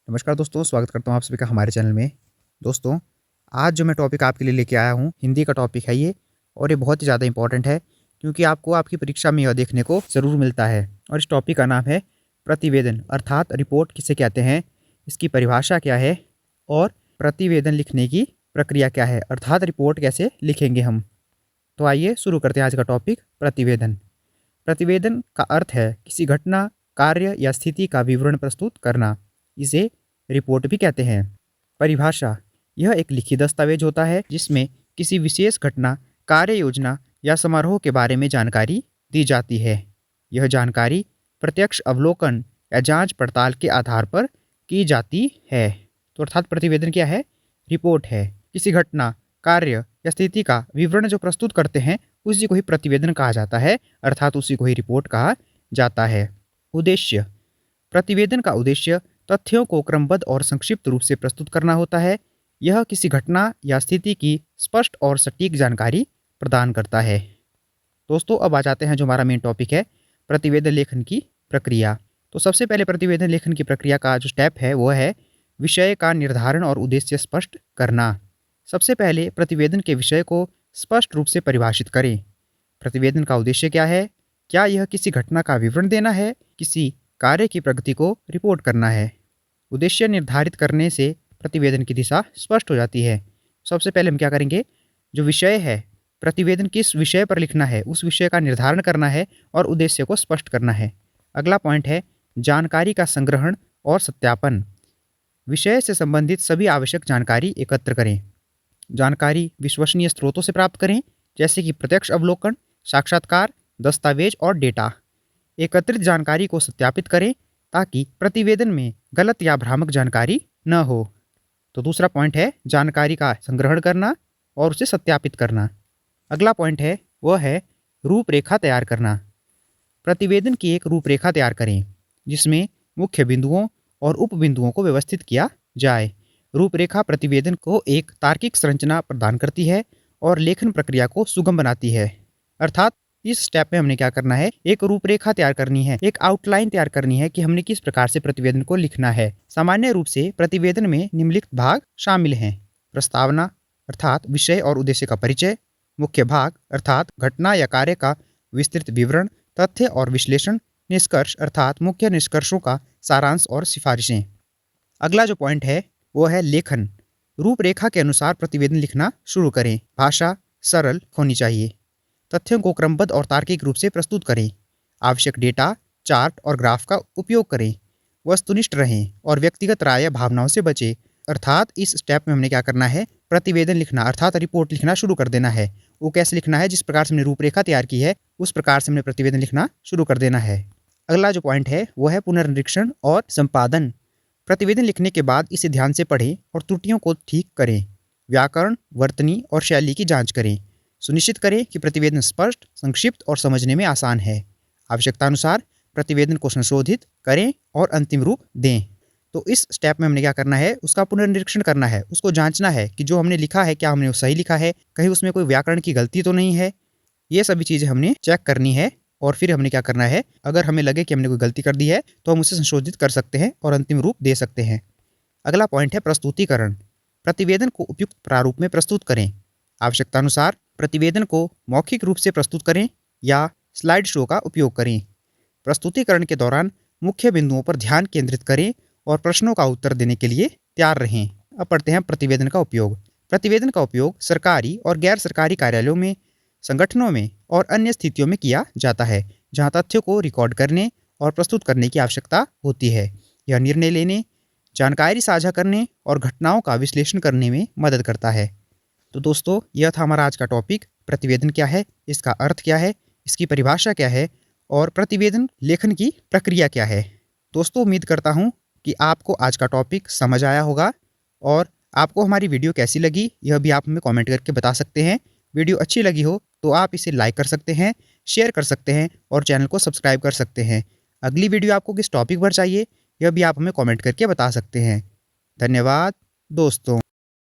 नमस्कार दोस्तों, स्वागत करता हूँ आप सभी का हमारे चैनल में। दोस्तों, आज जो मैं टॉपिक आपके लिए लेके आया हूँ, हिंदी का टॉपिक है ये और ये बहुत ही ज़्यादा इम्पोर्टेंट है क्योंकि आपको आपकी परीक्षा में यह देखने को ज़रूर मिलता है। और इस टॉपिक का नाम है प्रतिवेदन अर्थात रिपोर्ट किसे कहते हैं, इसकी परिभाषा क्या है और प्रतिवेदन लिखने की प्रक्रिया क्या है अर्थात रिपोर्ट कैसे लिखेंगे हम। तो आइए शुरू करते हैं आज का टॉपिक प्रतिवेदन। प्रतिवेदन का अर्थ है किसी घटना, कार्य या स्थिति का विवरण प्रस्तुत करना। इसे रिपोर्ट भी कहते हैं। परिभाषा: यह एक लिखित दस्तावेज होता है जिसमें किसी विशेष घटना, कार्य योजना या समारोह के बारे में जानकारी दी जाती है। यह जानकारी प्रत्यक्ष अवलोकन या जांच पड़ताल के आधार पर की जाती है। तो अर्थात प्रतिवेदन क्या है? रिपोर्ट है। किसी घटना, कार्य या स्थिति का विवरण जो प्रस्तुत करते हैं उसी को ही प्रतिवेदन कहा जाता है, अर्थात उसी को ही रिपोर्ट कहा जाता है। उद्देश्य: प्रतिवेदन का उद्देश्य तथ्यों को क्रमबद्ध और संक्षिप्त रूप से प्रस्तुत करना होता है। यह किसी घटना या स्थिति की स्पष्ट और सटीक जानकारी प्रदान करता है। दोस्तों, अब आ जाते हैं जो हमारा मेन टॉपिक है, प्रतिवेदन लेखन की प्रक्रिया। तो सबसे पहले प्रतिवेदन लेखन की प्रक्रिया का जो स्टेप है वो है विषय का निर्धारण और उद्देश्य स्पष्ट करना। सबसे पहले प्रतिवेदन के विषय को स्पष्ट रूप से परिभाषित करें। प्रतिवेदन का उद्देश्य क्या है? क्या यह किसी घटना का विवरण देना है, किसी कार्य की प्रगति को रिपोर्ट करना है? उद्देश्य निर्धारित करने से प्रतिवेदन की दिशा स्पष्ट हो जाती है। सबसे पहले हम क्या करेंगे, जो विषय है, प्रतिवेदन किस विषय पर लिखना है उस विषय का निर्धारण करना है और उद्देश्य को स्पष्ट करना है। अगला पॉइंट है जानकारी का संग्रहण और सत्यापन। विषय से संबंधित सभी आवश्यक जानकारी एकत्र करें। जानकारी विश्वसनीय स्रोतों से प्राप्त करें, जैसे कि प्रत्यक्ष अवलोकन, साक्षात्कार, दस्तावेज और डेटा। एकत्रित जानकारी को सत्यापित करें ताकि प्रतिवेदन में गलत या भ्रामक जानकारी न हो। तो दूसरा पॉइंट है जानकारी का संग्रहण करना और उसे सत्यापित करना। अगला पॉइंट है वह है रूपरेखा तैयार करना। प्रतिवेदन की एक रूपरेखा तैयार करें जिसमें मुख्य बिंदुओं और उप बिंदुओं को व्यवस्थित किया जाए। रूपरेखा प्रतिवेदन को एक तार्किक संरचना प्रदान करती है और लेखन प्रक्रिया को सुगम बनाती है। अर्थात इस स्टेप में हमने क्या करना है, एक रूपरेखा तैयार करनी है, एक आउटलाइन तैयार करनी है कि हमने किस प्रकार से प्रतिवेदन को लिखना है। सामान्य रूप से प्रतिवेदन में निम्नलिखित भाग शामिल हैं: प्रस्तावना अर्थात विषय और उद्देश्य का परिचय, मुख्य भाग अर्थात घटना या कार्य का विस्तृत विवरण, तथ्य और विश्लेषण, निष्कर्ष अर्थात मुख्य निष्कर्षों का सारांश और सिफारिशें। अगला जो पॉइंट है वो है लेखन। रूपरेखा के अनुसार प्रतिवेदन लिखना शुरू करें। भाषा सरल होनी चाहिए। तथ्यों को क्रमबद्ध और तार्किक रूप से प्रस्तुत करें। आवश्यक डेटा, चार्ट और ग्राफ का उपयोग करें। वस्तुनिष्ठ रहें और व्यक्तिगत राय या भावनाओं से बचें। अर्थात इस स्टेप में हमने क्या करना है, प्रतिवेदन लिखना अर्थात रिपोर्ट लिखना शुरू कर देना है। वो कैसे लिखना है, जिस प्रकार से हमने रूपरेखा तैयार की है उस प्रकार से हमने प्रतिवेदन लिखना शुरू कर देना है। अगला जो पॉइंट है वो है पुनर्निरीक्षण और संपादन। प्रतिवेदन लिखने के बाद इसे ध्यान से पढ़ें और त्रुटियों को ठीक करें। व्याकरण, वर्तनी और शैली की जांच करें। सुनिश्चित करें कि प्रतिवेदन स्पष्ट, संक्षिप्त और समझने में आसान है। आवश्यकतानुसार प्रतिवेदन को संशोधित करें और अंतिम रूप दें। तो इस स्टेप में हमने क्या करना है, उसका पुनर्निरीक्षण करना है, उसको जांचना है कि जो हमने लिखा है क्या हमने वो सही लिखा है, कहीं उसमें कोई व्याकरण की गलती तो नहीं है। ये सभी चीज़ें हमने चेक करनी है और फिर हमने क्या करना है, अगर हमें लगे कि हमने कोई गलती कर दी है तो हम उसे संशोधित कर सकते हैं और अंतिम रूप दे सकते हैं। अगला पॉइंट है प्रस्तुतिकरण। प्रतिवेदन को उपयुक्त प्रारूप में प्रस्तुत करें। आवश्यकतानुसार प्रतिवेदन को मौखिक रूप से प्रस्तुत करें या स्लाइड शो का उपयोग करें। प्रस्तुतिकरण के दौरान मुख्य बिंदुओं पर ध्यान केंद्रित करें और प्रश्नों का उत्तर देने के लिए तैयार रहें। अब पढ़ते हैं प्रतिवेदन का उपयोग। प्रतिवेदन का उपयोग सरकारी और गैर सरकारी कार्यालयों में, संगठनों में और अन्य स्थितियों में किया जाता है जहां तथ्यों को रिकॉर्ड करने और प्रस्तुत करने की आवश्यकता होती है। यह निर्णय लेने, जानकारी साझा करने और घटनाओं का विश्लेषण करने में मदद करता है। तो दोस्तों, यह था हमारा आज का टॉपिक, प्रतिवेदन क्या है, इसका अर्थ क्या है, इसकी परिभाषा क्या है और प्रतिवेदन लेखन की प्रक्रिया क्या है। दोस्तों, उम्मीद करता हूँ कि आपको आज का टॉपिक समझ आया होगा और आपको हमारी वीडियो कैसी लगी यह भी आप हमें कमेंट करके बता सकते हैं। वीडियो अच्छी लगी हो तो आप इसे लाइक कर सकते हैं, शेयर कर सकते हैं और चैनल को सब्सक्राइब कर सकते हैं। अगली वीडियो आपको किस टॉपिक पर चाहिए यह भी आप हमें कमेंट करके बता सकते हैं। धन्यवाद दोस्तों।